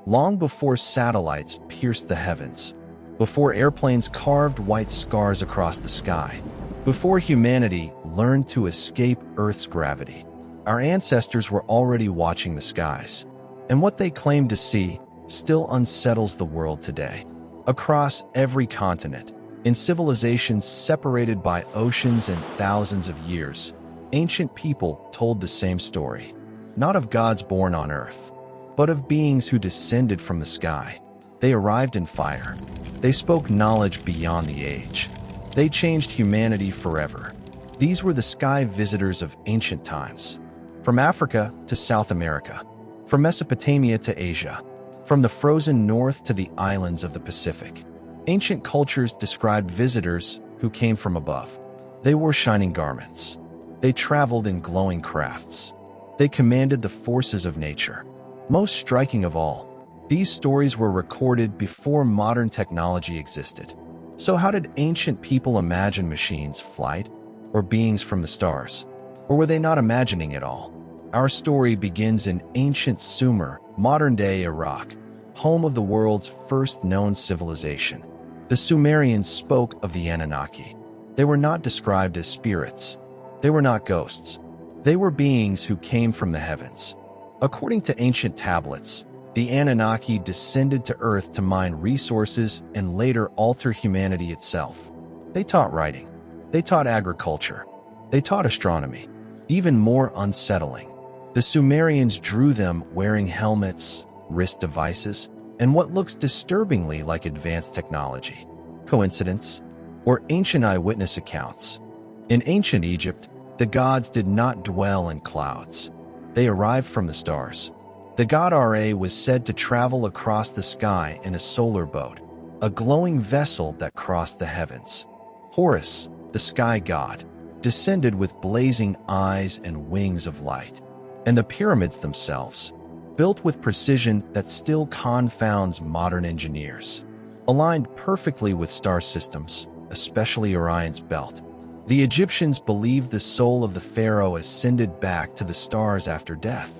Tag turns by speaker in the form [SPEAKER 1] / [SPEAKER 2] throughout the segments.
[SPEAKER 1] long before satellites pierced the heavens, before airplanes carved white scars across the sky, before humanity learned to escape Earth's gravity. Our ancestors were already watching the skies, and what they claimed to see still unsettles the world today. Across every continent, in civilizations separated by oceans and thousands of years, ancient people told the same story, not of gods born on Earth, but of beings who descended from the sky. They arrived in fire. They spoke knowledge beyond the age. They changed humanity forever. These were the sky visitors of ancient times. From Africa to South America, from Mesopotamia to Asia, from the frozen north to the islands of the Pacific, ancient cultures described visitors who came from above. They wore shining garments. They traveled in glowing crafts. They commanded the forces of nature. Most striking of all, these stories were recorded before modern technology existed. So how did ancient people imagine machines, flight, or beings from the stars? Or were they not imagining it all? Our story begins in ancient Sumer, modern-day Iraq, home of the world's first known civilization. The Sumerians spoke of the Anunnaki. They were not described as spirits. They were not ghosts. They were beings who came from the heavens. According to ancient tablets, the Anunnaki descended to Earth to mine resources and later alter humanity itself. They taught writing. They taught agriculture. They taught astronomy. Even more unsettling, the Sumerians drew them wearing helmets, wrist devices, and what looks disturbingly like advanced technology. Coincidence? Or ancient eyewitness accounts? In ancient Egypt, the gods did not dwell in clouds. They arrived from the stars. The god Ra was said to travel across the sky in a solar boat, a glowing vessel that crossed the heavens. Horus, the sky god, descended with blazing eyes and wings of light. And the pyramids themselves, built with precision that still confounds modern engineers, aligned perfectly with star systems, especially Orion's belt. The Egyptians believed the soul of the pharaoh ascended back to the stars after death.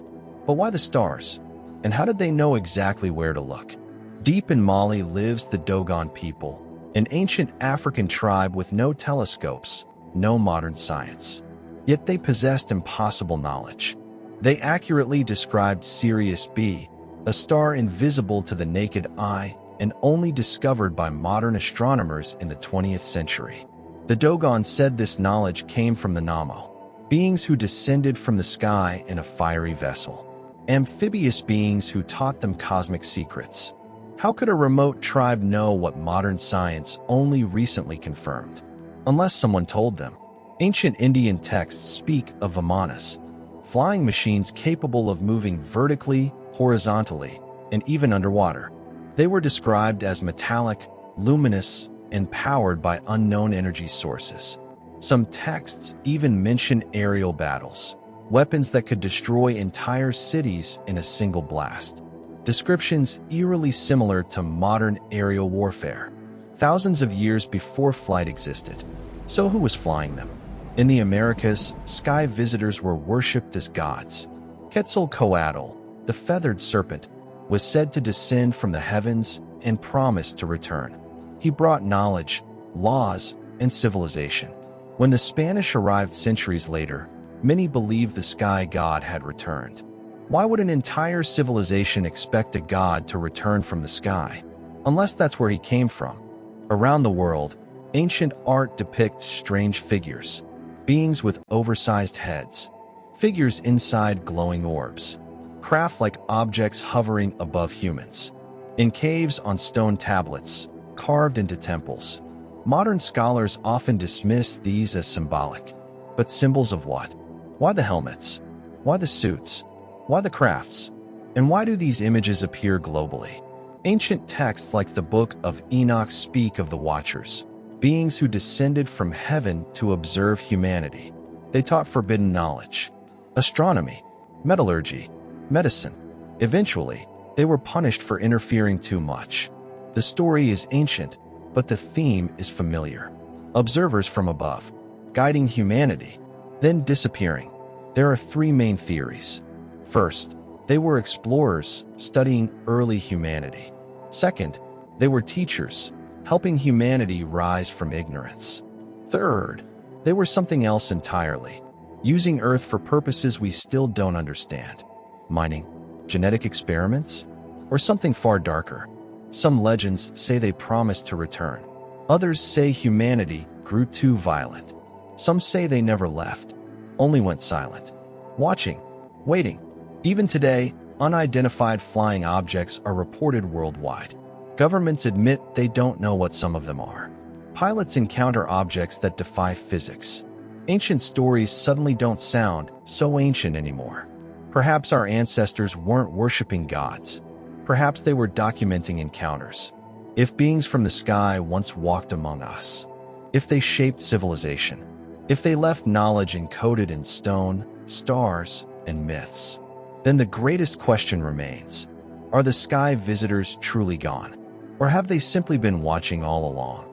[SPEAKER 1] But why the stars? And how did they know exactly where to look? Deep in Mali lives the Dogon people, an ancient African tribe with no telescopes, no modern science. Yet they possessed impossible knowledge. They accurately described Sirius B, a star invisible to the naked eye and only discovered by modern astronomers in the 20th century. The Dogon said this knowledge came from the Namo, beings who descended from the sky in a fiery vessel, amphibious beings who taught them cosmic secrets. How could a remote tribe know what modern science only recently confirmed? Unless someone told them. Ancient Indian texts speak of Vimanas, flying machines capable of moving vertically, horizontally, and even underwater. They were described as metallic, luminous, and powered by unknown energy sources. Some texts even mention aerial battles, weapons that could destroy entire cities in a single blast. Descriptions eerily similar to modern aerial warfare, thousands of years before flight existed. So who was flying them? In the Americas, sky visitors were worshipped as gods. Quetzalcoatl, the feathered serpent, was said to descend from the heavens and promised to return. He brought knowledge, laws, and civilization. When the Spanish arrived centuries later, many believed the sky god had returned. Why would an entire civilization expect a god to return from the sky? Unless that's where he came from. Around the world, ancient art depicts strange figures, beings with oversized heads, figures inside glowing orbs, craft-like objects hovering above humans, in caves on stone tablets, carved into temples. Modern scholars often dismiss these as symbolic. But symbols of what? Why the helmets? Why the suits? Why the crafts? And why do these images appear globally? Ancient texts like the Book of Enoch speak of the Watchers, beings who descended from heaven to observe humanity. They taught forbidden knowledge, astronomy, metallurgy, medicine. Eventually, they were punished for interfering too much. The story is ancient, but the theme is familiar. Observers from above, guiding humanity, then disappearing. There are three main theories. First, They were explorers studying early humanity. Second, they were teachers, helping humanity rise from ignorance. Third, they were something else entirely, using Earth for purposes we still don't understand. Mining, genetic experiments, or something far darker. Some legends say they promised to return. Others say humanity grew too violent. Some say they never left, only went silent. Watching, waiting. Even today, unidentified flying objects are reported worldwide. Governments admit they don't know what some of them are. Pilots encounter objects that defy physics. Ancient stories suddenly don't sound so ancient anymore. Perhaps our ancestors weren't worshiping gods. Perhaps they were documenting encounters. If beings from the sky once walked among us, if they shaped civilization, if they left knowledge encoded in stone, stars, and myths, then the greatest question remains: are the sky visitors truly gone? Or have they simply been watching all along?